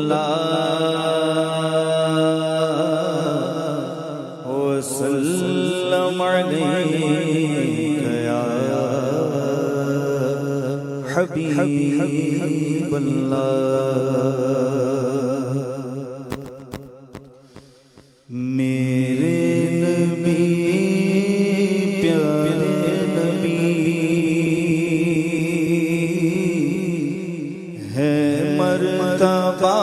الله وسلم عليك يا حبيب الله میرے نبی پیارے نبی ہے مرتبہ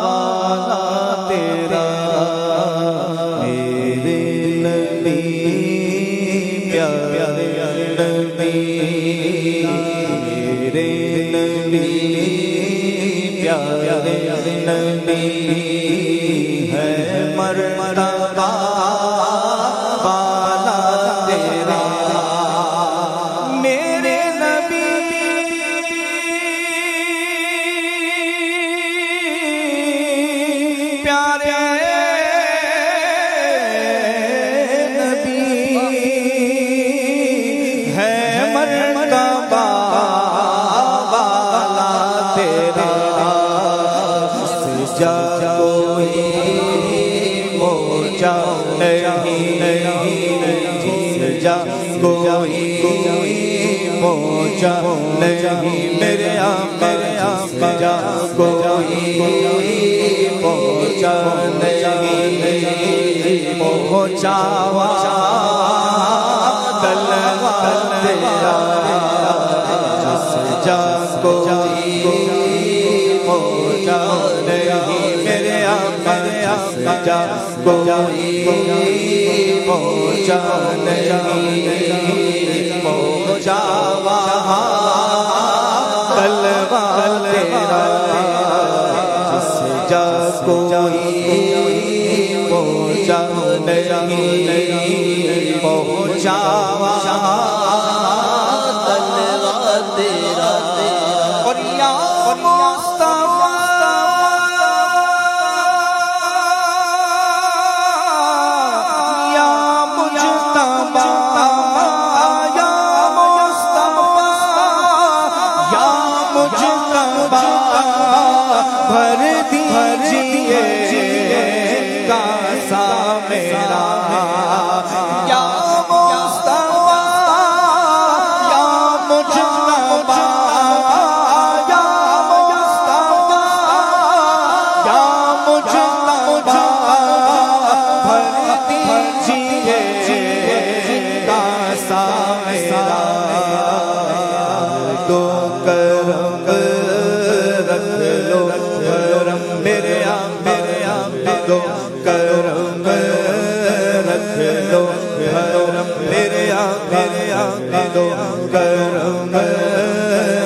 والا تیرا میرے نبی پیارے نبی میرے نبی پیارے نبی ہے مرتبہ والا تیرا میرے نبی پیارے نبی ہے مرتبہ والا تیرا جا کوئی موجہ نہیں جا کوئی موجہ نہیں میرے آقا جا کوئی موجہ نہیں موجہ دلوا تیرا جس جا کوئی موجہ نہیں میرے آقا جا کوئی موجہ نہیں موجہ دلوا تیرا جس جا کوئی موجہ نہیں موجہ دلوا تیرا اور یا مصطفیٰ یا مجتبیٰ یا مصطفیٰ یا مجتبیٰ بھر دیجئے کاسا میرا یا مصطفیٰ یا مجتبیٰ یا مصطفیٰ یا مجتبیٰ بھر دیجئے کاسا میرا دو کرم رکھ لو کرم میرے دو کرم رکھ لو کرم میرے دو کرم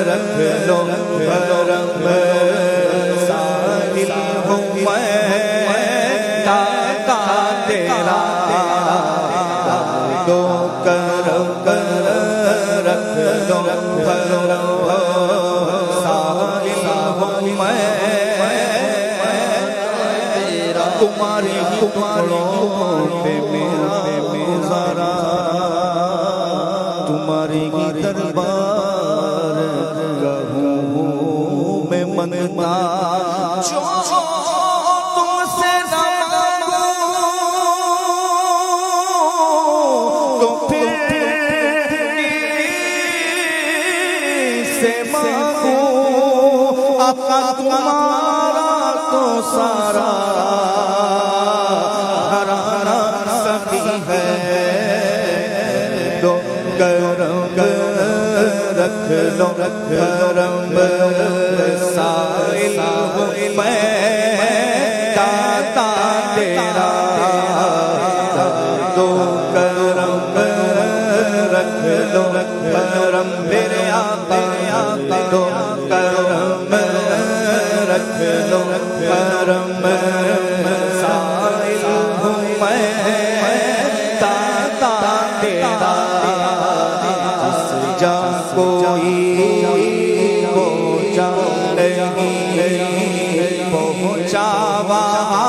رکھ لو کرم سائل ہوں میں داتا تیرا دو کرم رکھ لو کرم سائل ہوں میں تمہاری ٹکڑوں پہ میرا گزارا تمہاری ہی دربار کہوں میں منتا جو تم سے نہ مانگوں تو پھر سے مانگوں آقا تمہارا تو سارا رکھ لو کرم سائل ہوں میں داتا تیرا دو کرم رکھ لو کرم میرے آقا دو کرم رکھ لو کرم سائل ہوں میں داتا تیرا جس جا کوئی پہنچا نہیں پہنچا وہاں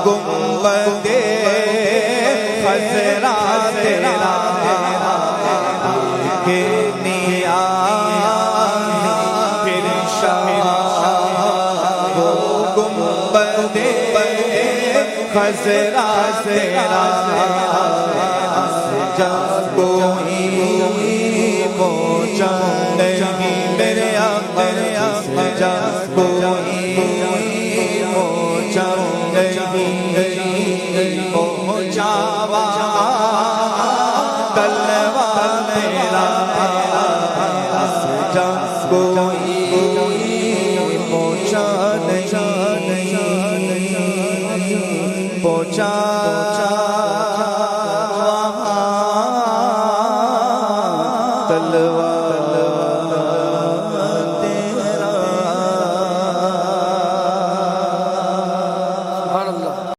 گنبدِ خضرا تیرا کہ نیاز پھر شاہ گنبدِ خضرا تیرا جب کوئی پہنچا نہیں میرے آقا جب کوئی پہنچا نہیں پہنچاوا تلوا میرا جب کوئی پہنچا نہیں پہنچا